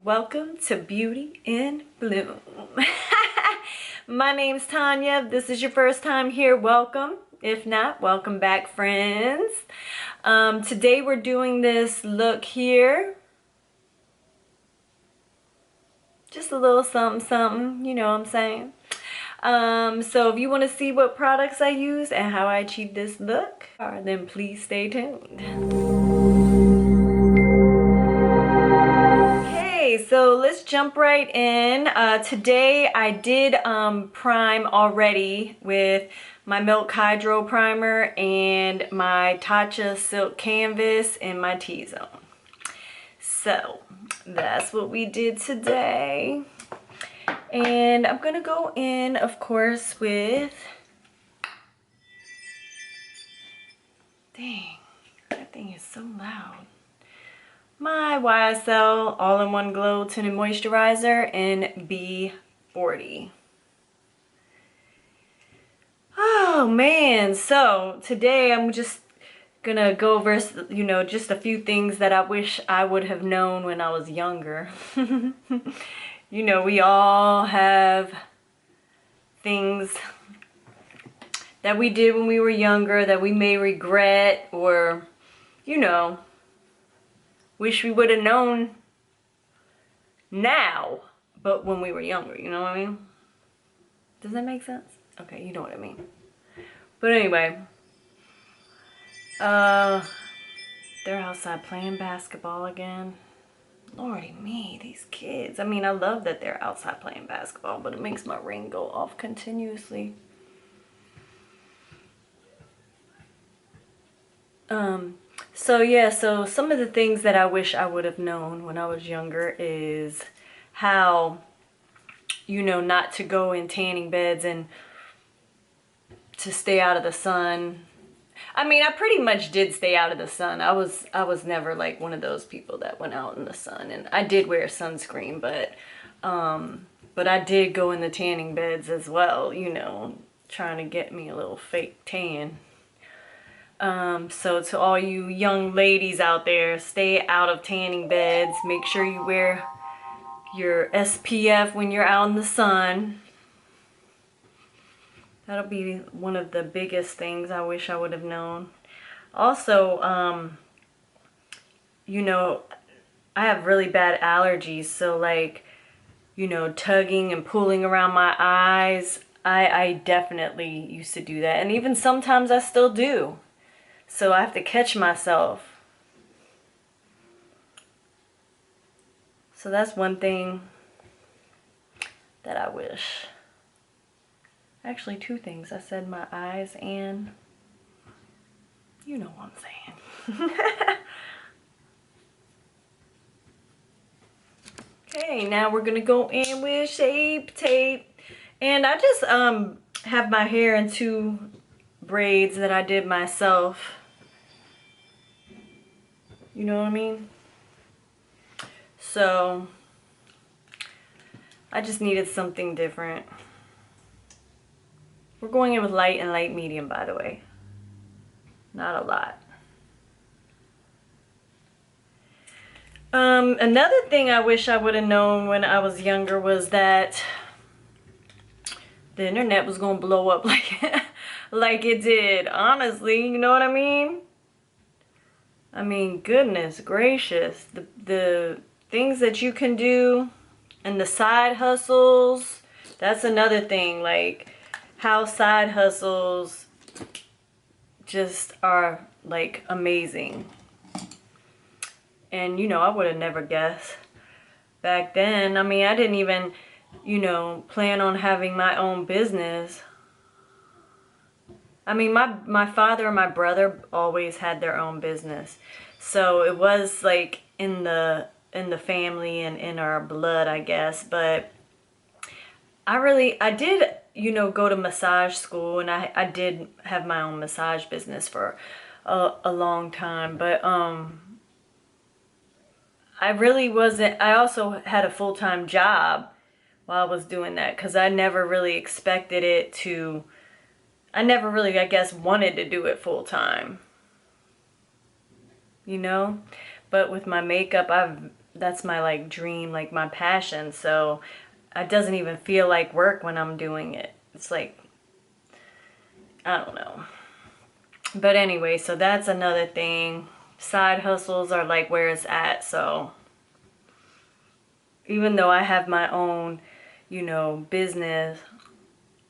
Welcome to Beauty in Bloom. My name's Tanya. If this is your first time here, welcome. If not, welcome back, friends. Today we're doing this look here. Just a little something, something, you know what I'm saying? So if you want to see what products I use and how I achieve this look, then please stay tuned. So let's jump right in. Today I did prime already with my Milk Hydro Primer and my Tatcha Silk Canvas and my T-Zone. So that's what we did today. And I'm gonna go in, of course, with... Dang, that thing is so loud. My YSL All-in-One Glow Tinted Moisturizer in B40. Oh man, so today I'm just gonna go over, just a few things that I wish I would have known when I was younger. We all have things that we did when we were younger that we may regret or, wish we would have known now, but when we were younger, you know what I mean? Does that make sense? Okay, you know what I mean. But anyway, they're outside playing basketball again. Lordy me, these kids. I mean, I love that they're outside playing basketball, but it makes my ring go off continuously. So some of the things that I wish I would have known when I was younger is how, not to go in tanning beds and to stay out of the sun. I mean, I pretty much did stay out of the sun. I was never like one of those people that went out in the sun, and I did wear sunscreen, but I did go in the tanning beds as well, trying to get me a little fake tan. So to all you young ladies out there, stay out of tanning beds. Make sure you wear your SPF when you're out in the sun. That'll be one of the biggest things I wish I would have known. Also, I have really bad allergies, so like, tugging and pulling around my eyes, I definitely used to do that. And even sometimes I still do. So I have to catch myself. So that's one thing that I wish. Actually, two things. I said my eyes and you know what I'm saying. Okay, now we're gonna go in with Shape Tape. And I just have my hair in two braids that I did myself. You know what I mean? So I just needed something different. We're going in with light and light medium, by the way. Not a lot. Another thing I wish I would have known when I was younger was that the internet was gonna blow up like it did. Honestly, you know what I mean? I mean, goodness gracious, the things that you can do and the side hustles, that's another thing, like how side hustles just are like amazing. And I would have never guessed back then. I mean, I didn't even, plan on having my own business. I mean, my father and my brother always had their own business. So it was like in the family and in our blood, I guess. But I did, go to massage school, and I did have my own massage business for a long time. But I really wasn't, I also had a full-time job while I was doing that, because I never really expected it to, I never really, I guess, wanted to do it full time, But with my makeup, I've that's my like dream, like my passion. So it doesn't even feel like work when I'm doing it. It's like, I don't know. But anyway, so that's another thing. Side hustles are like where it's at. So even though I have my own, you know, business,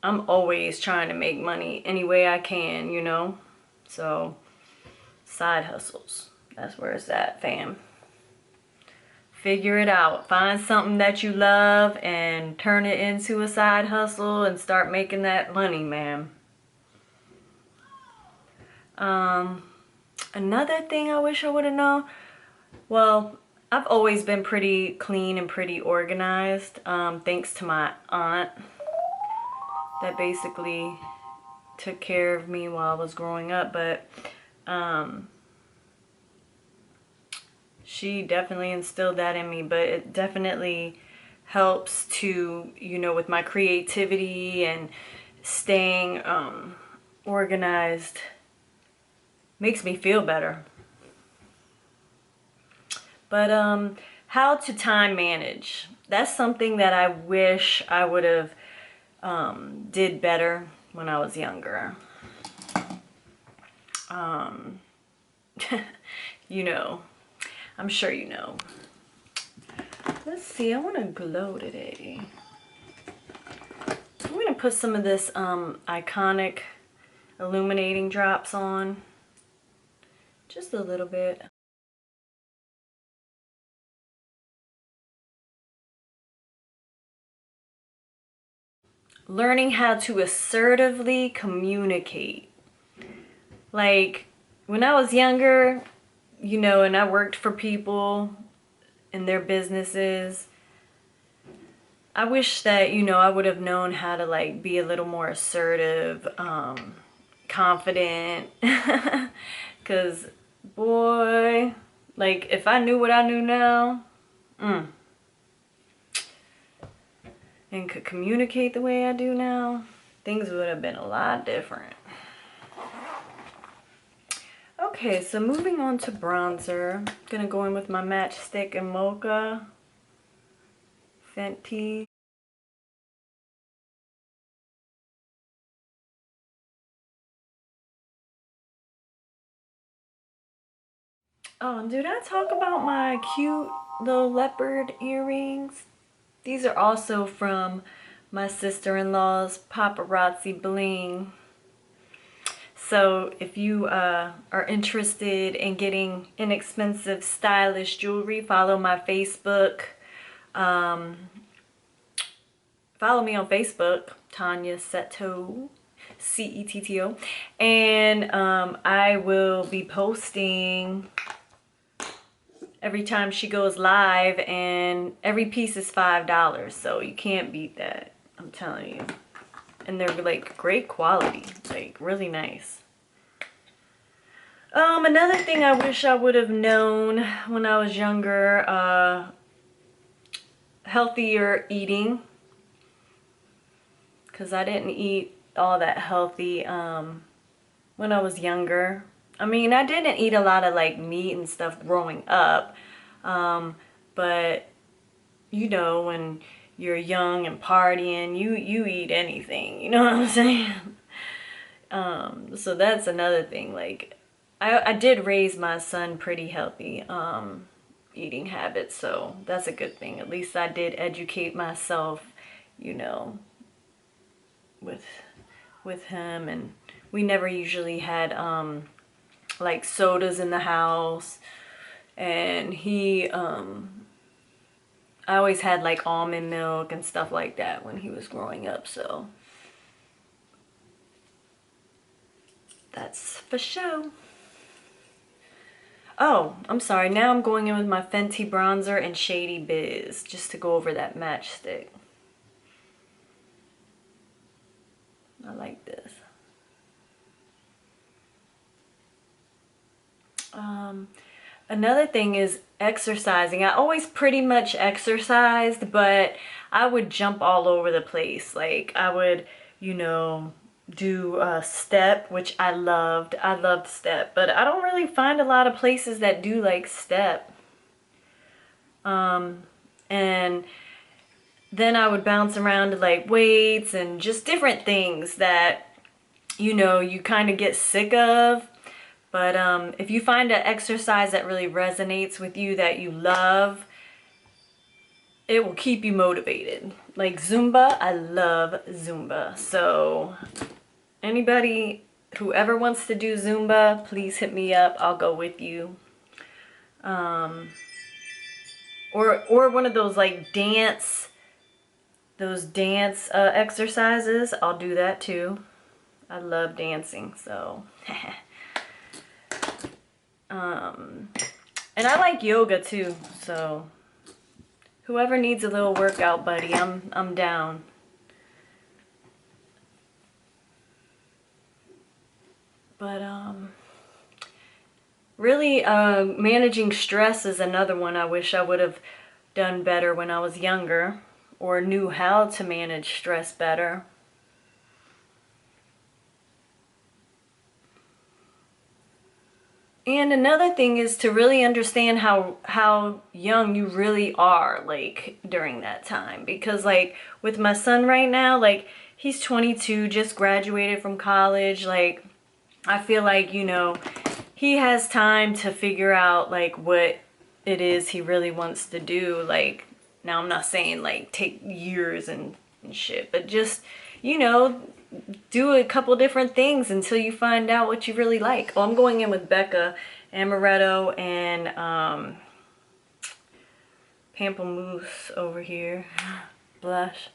I'm always trying to make money any way I can, you know. So side hustles, that's where it's at, fam. Figure it out. Find something that you love and turn it into a side hustle and start making that money, man. Another thing I wish I would have known. Well, I've always been pretty clean and pretty organized, thanks to my aunt that basically took care of me while I was growing up. But she definitely instilled that in me, but it definitely helps to, you know, with my creativity and staying organized, makes me feel better. But how to time manage, that's something that I wish I would have did better when I was younger. You know, I'm sure you know. Let's see, I want to glow today. I'm going to put some of this Iconic illuminating drops on. Just a little bit. Learning how to assertively communicate. Like, when I was younger, you know, and I worked for people in their businesses, I wish that, you know, I would have known how to like be a little more assertive, confident. Because, boy, like if I knew what I knew now, and could communicate the way I do now, things would have been a lot different. Okay, so moving on to bronzer. I'm gonna go in with my Matchstick and Mocha Fenty. Oh, did I talk about my cute little leopard earrings? These are also from my sister-in-law's Paparazzi Bling. So if you are interested in getting inexpensive, stylish jewelry, follow my Facebook. Follow me on Facebook, Tanya Cetto, C-E-T-T-O. And I will be posting every time she goes live, and every piece is $5, so you can't beat that, I'm telling you. And they're like great quality, like really nice. Another thing I wish I would have known when I was younger, healthier eating, because I didn't eat all that healthy when I was younger. I mean, I didn't eat a lot of like meat and stuff growing up, but you know, when you're young and partying, you eat anything, you know what I'm saying? So that's another thing. Like, I did raise my son pretty healthy eating habits, so that's a good thing. At least I did educate myself, you know, with him, and we never usually had like sodas in the house, and he I always had like almond milk and stuff like that when he was growing up, so that's for sure. Oh, I'm sorry, now I'm going in with my Fenty bronzer and Shady Biz just to go over that matchstick. I like this. Another thing is exercising. I always pretty much exercised, but I would jump all over the place. Like I would, you know, do step, which I loved. I loved step, but I don't really find a lot of places that do like step. And then I would bounce around to like weights and just different things that, you know, you kind of get sick of. But if you find an exercise that really resonates with you, that you love, it will keep you motivated. Like Zumba, I love Zumba. So anybody, whoever wants to do Zumba, please hit me up. I'll go with you. Or one of those like dance exercises. I'll do that too. I love dancing, so. And I like yoga too, so whoever needs a little workout buddy, I'm down. But really managing stress is another one I wish I would have done better when I was younger, or knew how to manage stress better. And another thing is to really understand how young you really are, like, during that time. Because, like, with my son right now, like, he's 22, just graduated from college. Like, I feel like, you know, he has time to figure out, like, what it is he really wants to do. Like, now I'm not saying, like, take years and shit, but just, you know, do a couple different things until you find out what you really like. Oh, I'm going in with Becca Amaretto and Pamplemousse over here. Blush.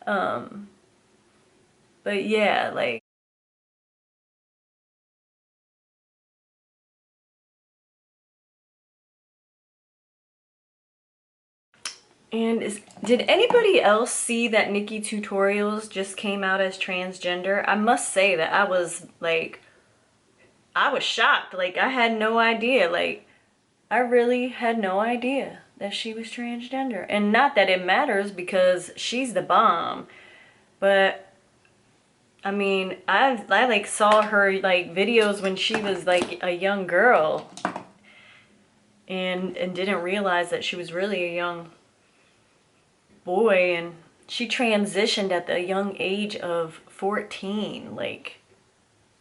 But yeah, like, and did anybody else see that Nikki Tutorials just came out as transgender? I must say that I was shocked. Like, I had no idea. Like, I really had no idea that she was transgender. And not that it matters, because she's the bomb. But I mean, I like saw her like videos when she was like a young girl, and didn't realize that she was really a young boy, and she transitioned at the young age of 14. Like,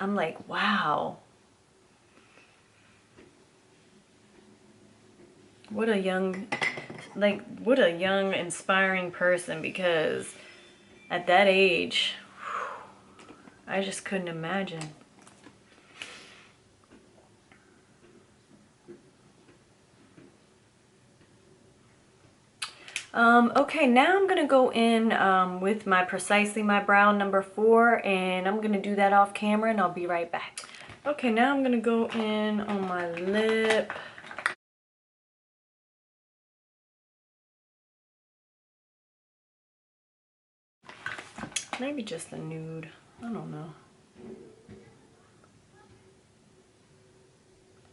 I'm like, wow. What a young, what a young, inspiring person, because at that age, I just couldn't imagine. Okay, now I'm gonna go in with my Precisely My Brow number 4, and I'm gonna do that off camera, and I'll be right back. Okay, now I'm gonna go in on my lip. Maybe just a nude, I don't know.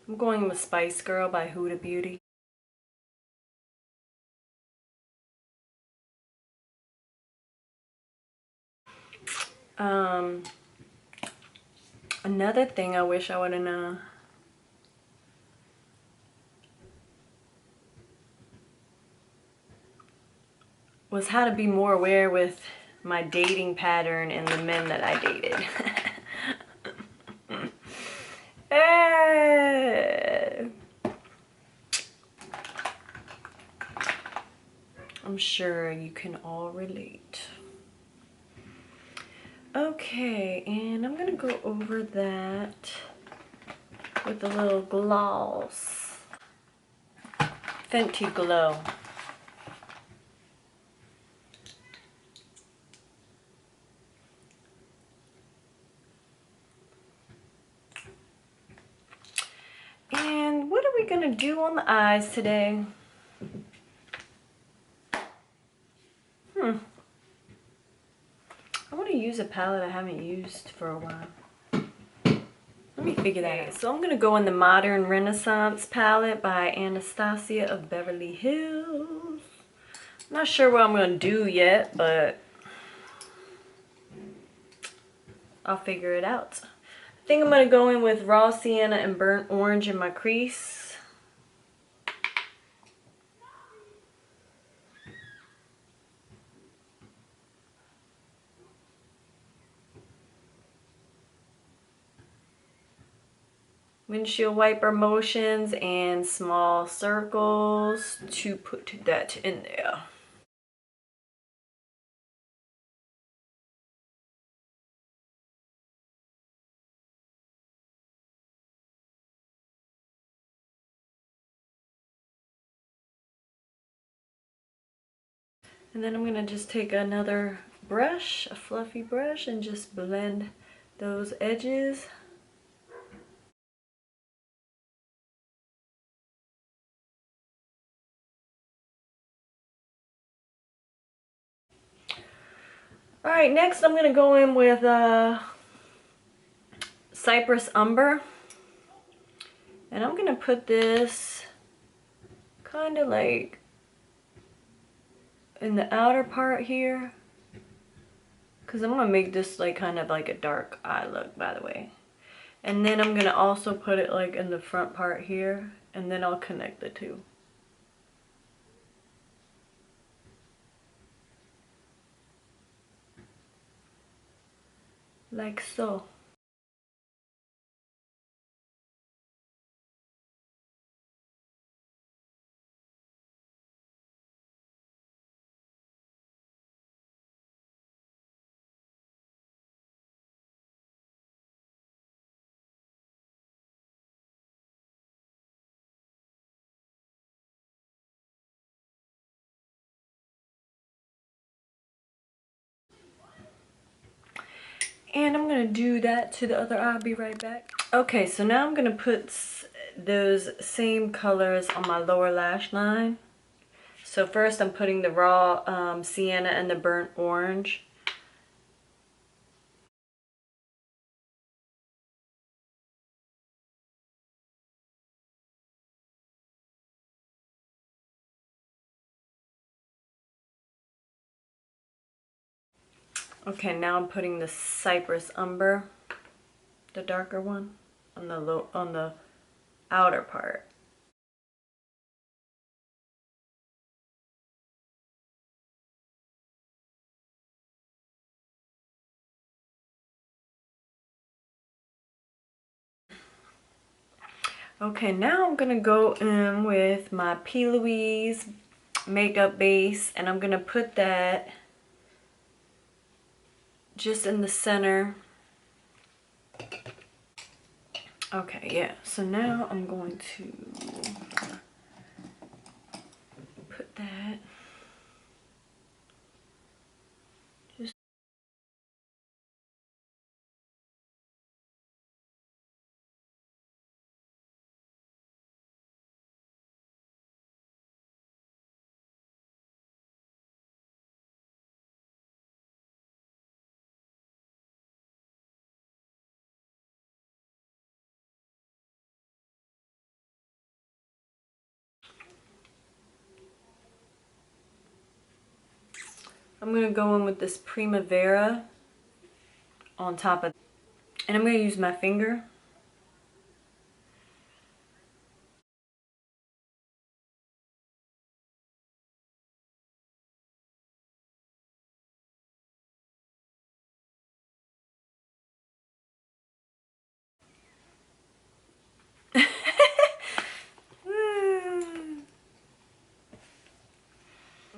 I'm going with Spice Girl by Huda Beauty. Another thing I wish I would have known was how to be more aware with my dating pattern and the men that I dated. I'm sure you can all relate. Okay, and I'm gonna go over that with a little gloss. Fenty Glow. And what are we gonna do on the eyes today? I want to use a palette I haven't used for a while. Let me figure that out. So I'm going to go in the Modern Renaissance palette by Anastasia of Beverly Hills. I'm not sure what I'm going to do yet, but I'll figure it out. I think I'm going to go in with Raw Sienna and Burnt Orange in my crease. windshield wiper motions and small circles to put that in there. And then I'm gonna just take another brush, a fluffy brush, and just blend those edges. All right, next I'm gonna go in with Cypress Umber. And I'm gonna put this kind of like in the outer part here, because I'm gonna make this like kind of like a dark eye look, by the way. And then I'm gonna also put it like in the front part here, and then I'll connect the two. Like so. And I'm gonna do that to the other eye. I'll be right back. Okay, so now I'm gonna put those same colors on my lower lash line. So first I'm putting the raw sienna and the burnt orange. Okay, now I'm putting the Cypress Umber, the darker one, on the outer part. Okay, now I'm gonna go in with my P. Louise makeup base, and I'm gonna put that just in the center. Okay, yeah, so now I'm going to put that just. I'm gonna go in with this Primavera on top of, and I'm gonna use my finger.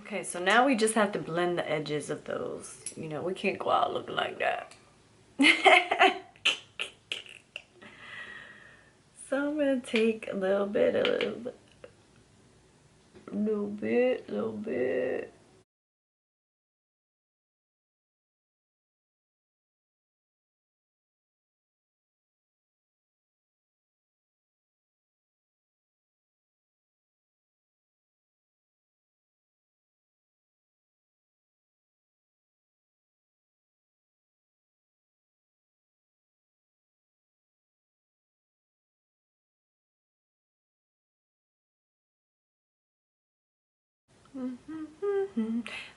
Okay, so now we just have to blend the edges of those. You know, we can't go out looking like that. So I'm gonna take a little bit.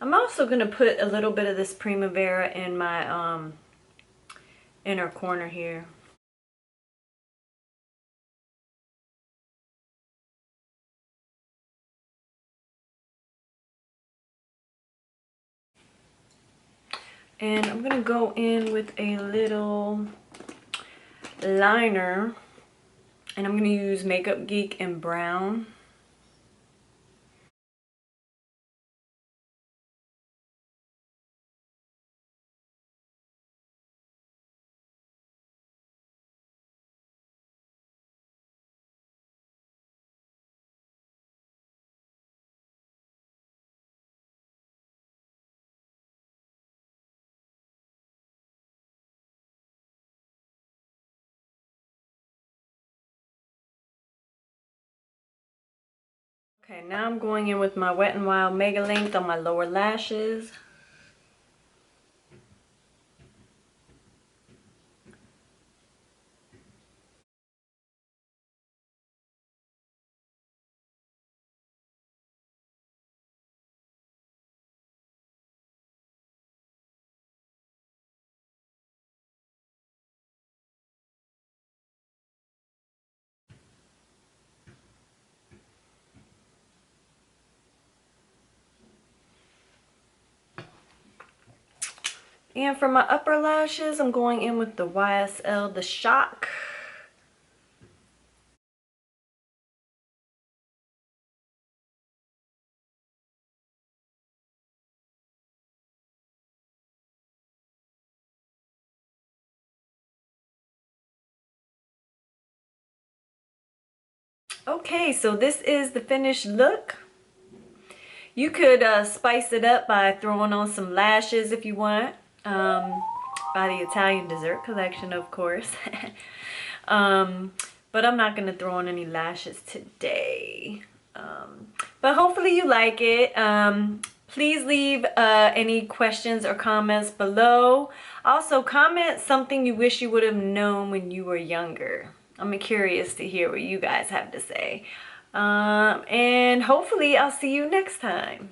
I'm also gonna put a little bit of this Primavera in my inner corner here. And I'm gonna go in with a little liner And I'm going to use Makeup Geek in brown. Okay, now I'm going in with my Wet n Wild Mega Length on my lower lashes. And for my upper lashes, I'm going in with the YSL The Shock. Okay, so this is the finished look. You could spice it up by throwing on some lashes if you want, by the Italian Dessert Collection, of course. But I'm not going to throw on any lashes today. But hopefully you like it. Please leave any questions or comments below. Also, comment something you wish you would have known when you were younger. I'm curious to hear what you guys have to say. And hopefully I'll see you next time.